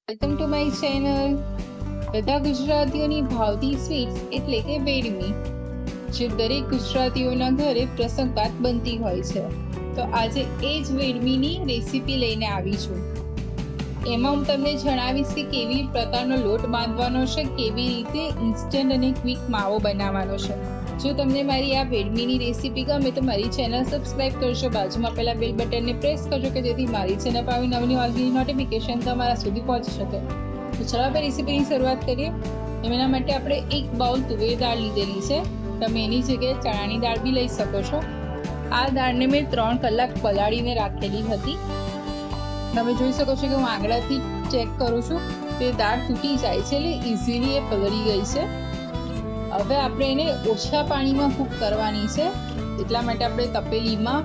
Welcome to my channel. બધા ગુજરાતીઓની ભાવતી સ્વીટ્સ એટલે કે વેડમી, જે દરેક ગુજરાતીઓના ઘરે પ્રસંગાત બનતી હોય છે. તો આજે એ જ વેડમીની રેસીપી લઈને આવી છું. એમાં હું તમને જણાવીશ કે કેવી પ્રકારનો લોટ બાંધવાનો છે, કેવી રીતે ઇન્સ્ટન્ટ અને ક્વિક માવો બનાવવાનો છે. જો તમને મારી આ વેડમીની રેસીપી ગમે તો મારી ચેનલ સબસ્ક્રાઇબ કરજો, બાજુમાં પેલા બેલ બટનને પ્રેસ કરજો કે જેથી મારી ચેનલ પર આવી નવી વાનગીની નોટિફિકેશન તમારા સુધી પહોંચી શકે. તો ચલો આપણે રેસીપીની શરૂઆત કરીએ. એના માટે આપણે 1 બાઉલ તુવેર દાળ લીધેલી છે. તમે એની જગ્યાએ ચણાની દાળ બી લઈ શકો છો. આ દાળને મેં 3 કલાક પલાળીને રાખેલી હતી. તમે જોઈ શકો છો કે હું આંગળાથી ચેક કરું છું, તે દાળ તૂટી જાય છે, એટલે ઇઝીલી એ પલળી ગઈ છે. હવે આપણે એને ઓછા પાણીમાં કૂક કરવાની છે, એટલા માટે આપણે તપેલીમાં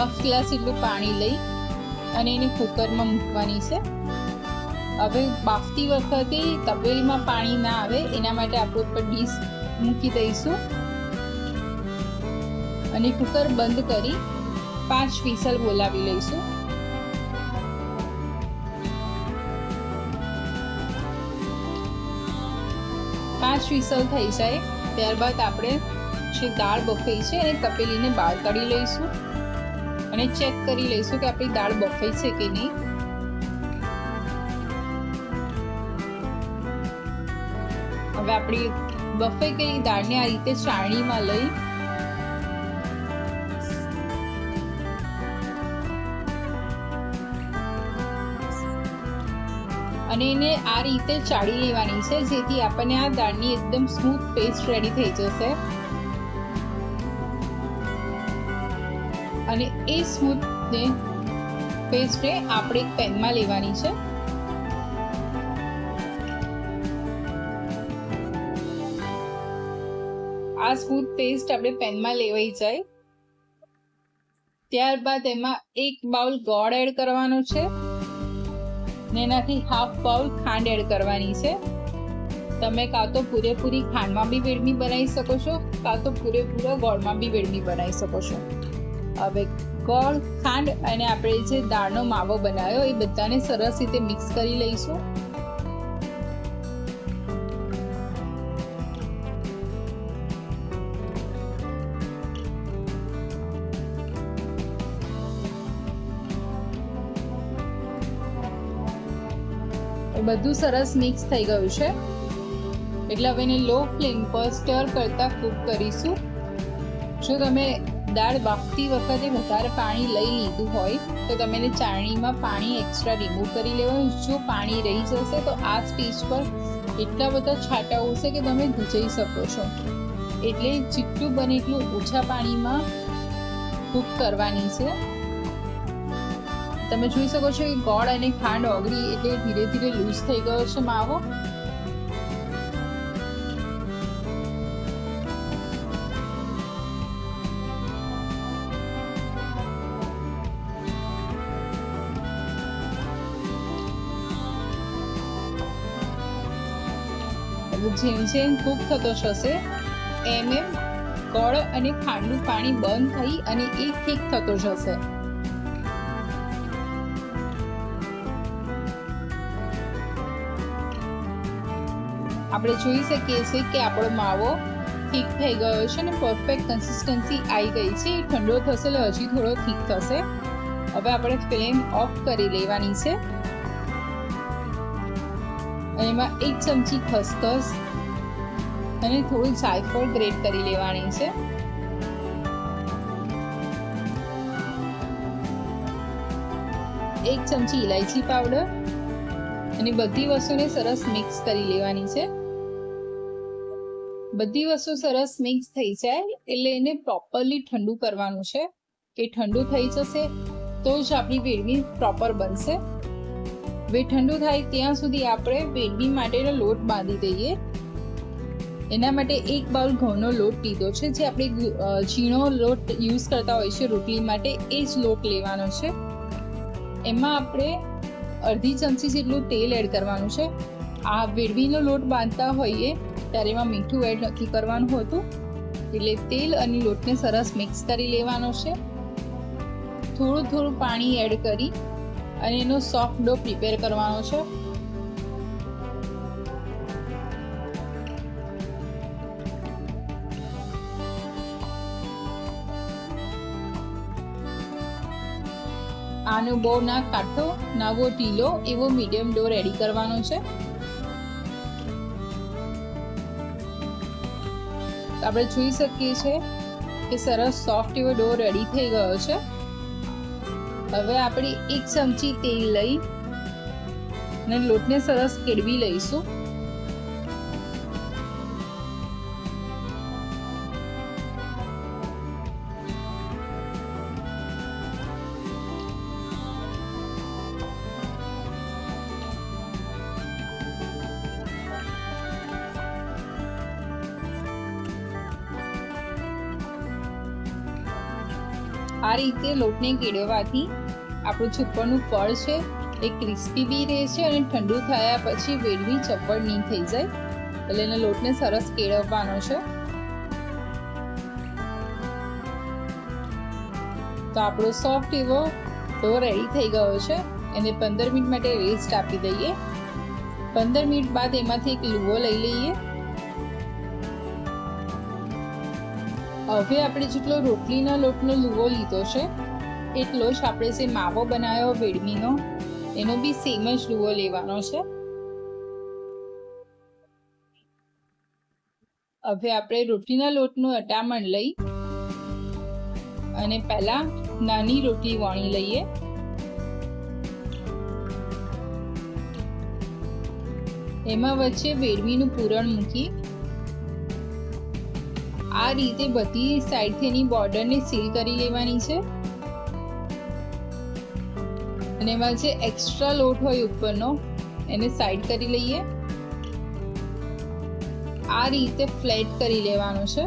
1/2 ગ્લાસ જેટલું પાણી લઈ અને એને કુકરમાં મૂકવાની છે. હવે બાફતી વખતે તપેલીમાં પાણી ના આવે એના માટે આપણે ઉપર ડીશ મૂકી દઈશું અને કુકર બંધ કરી 5 વિસલ બોલાવી લઈશું. 5 વિસલ થઈ જાય ત્યારબાદ આપણે જે દાળ બફાઈ છે એને તપેલીને બહાર કાઢી લઈશું અને ચેક કરી લઈશું કે આપણી દાળ બફાઈ છે કે નહીં. હવે આપણી બફાઈ ગયેલી દાળને આ રીતે ચાળણીમાં લઈ અને એને આ રીતે ચાળી લેવાની છે, જેથી આપણને આ દાળની એકદમ સ્મૂથ પેસ્ટ રેડી થઈ જશે. અને એ સ્મૂથ પેસ્ટને આપણે એક પેનમાં લેવાની છે. આ સ્મૂથ પેસ્ટ આપણે પેનમાં લેવાઈ જાય ત્યારબાદ એમાં 1 બાઉલ ગોળ એડ કરવાનો છે ને એનાથી 1/2 બાઉલ ખાંડ એડ કરવાની છે. તમે કાં તો પૂરેપૂરી ખાંડમાં બી વેડમી બનાવી શકો છો, કાં તો પૂરેપૂરા ગોળમાં બી વેડમી બનાવી શકો છો. હવે ગોળ, ખાંડ અને આપણે જે દાળનો માવો બનાવ્યો એ બધાને સરસ રીતે મિક્સ કરી લઈશું. બધું સરસ મિક્સ થઈ ગયું છે, એટલે હવે એને લો ફ્લેમ પર સ્ટર કરતા કૂક કરીશું. જો તમે દાળ બાફતી વખતે વધારે પાણી લઈ લીધું હોય તો તમે એને ચાળણીમાં પાણી એક્સ્ટ્રા રિમૂવ કરી લેવાનું. જો પાણી રહી જશે તો આ સ્ટેજ પર એટલા બધા છાંટા ઉડશે કે તમે ભૂંજાઈ શકો છો. એટલે જેટલું બને એટલું ઓછા પાણીમાં કૂક કરવાની છે. તમે જોઈ શકો છો કે ગોળ અને ખાંડ ઓગળી એટલે ધીરે ધીરે લૂઝ થઈ ગયો છે માવો. જેમ જેમ કૂક થતો જશે એમ એમ ગોળ અને ખાંડનું પાણી બંધ થઈ અને એ થીક થતો જશે. આપણે જોઈ શકીએ છીએ કે આપણો માવો થીક થઈ ગયો છે અને પરફેક્ટ કન્સિસ્ટન્સી આવી ગઈ છે. ઠંડો થશે એટલે હજી થોડો થીક થશે. હવે આપણે ફ્લેમ ઓફ કરી લેવાની છે અને એમાં 1 ચમચી ખસખસ અને થોડું જાયફળ ગ્રેટ કરી લેવાની છે. એક ચમચી ઇલાયચી પાવડર અને બધી વસ્તુને સરસ મિક્સ કરી લેવાની છે. બધી વસ્તુ સરસ મિક્સ થઈ જાય એટલે એને પ્રોપરલી ઠંડુ કરવાનું છે. કે ઠંડુ થઈ જશે તો જ આપણી વેડમી પ્રોપર બનશે. હવે ઠંડુ થાય ત્યાં સુધી આપણે વેડમી માટેનો લોટ બાંધી દઈએ. એના માટે 1 બાઉલ ઘઉંનો લોટ લીધો છે, જે આપણે ઝીણો લોટ યુઝ કરતા હોય છે રોટલી માટે, એ જ લોટ લેવાનો છે. એમાં આપણે અડધી ચમચી જેટલું તેલ એડ કરવાનું છે. આ વેડમીનો લોટ બાંધતા હોઈએ ત્યારે એમાં મીઠું એડ નથી કરવાનું હોતું, એટલે તેલ અને લોટને સરસ મિક્સ કરી લેવાનો છે. થોડું થોડું પાણી એડ કરી અને એનો સોફ્ટ ડો પ્રિપેર કરવાનો છે. આનો બહુ ના કાઠો ના બહુ ઢીલો એવો મીડિયમ ડો રેડી કરવાનો છે. આપણે જોઈ શકીએ છીએ કે સરસ સોફ્ટ એવો ડો રેડી થઈ ગયો છે. હવે આપણે 1 ચમચી તેલ લઈ અને લોટને સરસ કેળવી લઈશું. આ રીતે લોટને કેળવવાથી આપણું છુપ્પરનું ફળ છે એ ક્રિસ્પી બી રહે છે અને ઠંડુ થયા પછી વેડમી ચપ્પડ નહીં થઈ જાય. એટલે એને લોટને સરસ કેળવવાનો છે. તો આપણો સોફ્ટ એવો ડો રેડી થઈ ગયો છે. એને 15 મિનિટ માટે રેસ્ટ આપી દઈએ. 15 મિનિટ બાદ એમાંથી એક લુવો લઈ લઈએ. હવે આપણે જેટલો રોટલીના લોટનો લુવો લીધો છે એટલો જ આપણે જે માવો બનાવ્યો વેડમીનો એનો બી સેમ જ લુવો લેવાનો છે. હવે આપણે રોટલીના લોટનું અટામણ લઈ અને પહેલા નાની રોટલી વણી લઈએ. એમાં વચ્ચે વેડમીનું પૂરણ મૂકી આ રીતે બધી સાઈડથી એની બોર્ડરને સીલ કરી લેવાની છે. અને એમાં જે એક્સ્ટ્રા લોટ હોય ઉપરનો એને સાઈડ કરી લઈએ. આ રીતે ફ્લેટ કરી લેવાનું છે.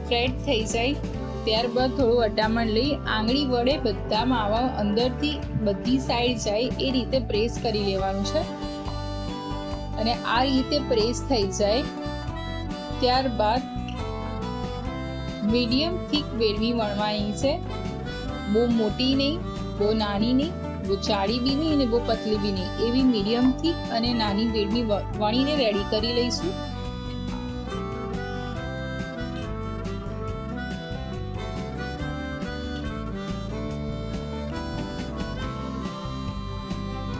ફ્લેટ થઈ જાય ત્યારબાદ થોડું અટામણ લઈ આંગળી વડે બધા માવા અંદરથી બધી સાઈડ જાય એ રીતે પ્રેસ કરી લેવાનું છે. અને આ રીતે પ્રેસ થઈ જાય ત્યારબાદ મીડિયમ થીક વેડમી વણવાની છે. બહુ મોટી નહીં, બહુ નાની નહીં, બહુ જાડી બી નહીં અને બહુ પતલી બી નહીં, એવી મીડિયમ થીક અને નાની વેડમી વણીને રેડી કરી લઈશું.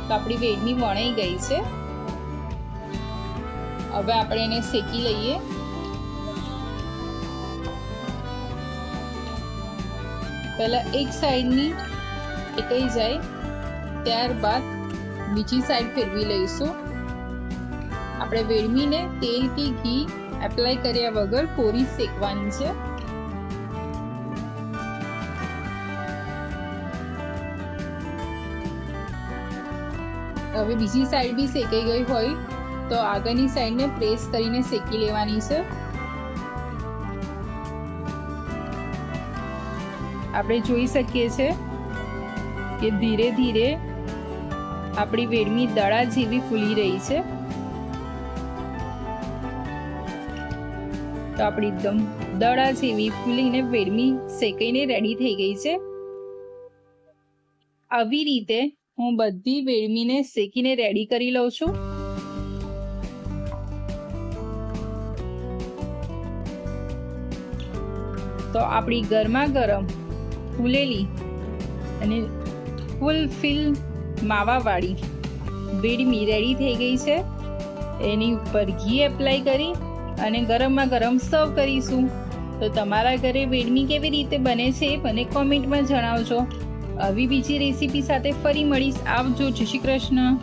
તો આપણી વેડમી વણાઈ ગઈ છે. હવે આપણે એને શેકી લઈએ. પહેલા એક સાઈડની શેકાઈ જાય ત્યારબાદ બીજી સાઈડ ફેરવી લઈશું. આપણે વેડમીને તેલ કે ઘી એપ્લાય કર્યા વગર કોરી શેકવાની છે. હવે બીજી સાઈડ બી શેકાઈ ગઈ હોય તો આગળની સાઈડને પ્રેસ કરીને શેકી લેવાની છે. આપણે જોઈ શકીએ છીએ કે ધીરે ધીરે આપણી વેડમી દડા જેવી ફૂલી રહી છે. તો આપણી એકદમ દડા જેવી ફૂલીને વેડમી શેકાઈને રેડી થઈ ગઈ છે. આવી રીતે હું બધી વેડમીને શેકીને રેડી કરી લઉં છું. તો આપણી ગરમા ગરમ ફૂલેલી અને ફૂલ ફિલ માવાવાળી વેડમી રેડી થઈ ગઈ છે. એની ઉપર ઘી એપ્લાય કરી અને ગરમમાં ગરમ સર્વ કરીશું. તો તમારા ઘરે વેડમી કેવી રીતે બને છે મને કોમેન્ટમાં જણાવજો. આવી બીજી રેસીપી સાથે ફરી મળીશ. આવજો. જય શ્રી કૃષ્ણ.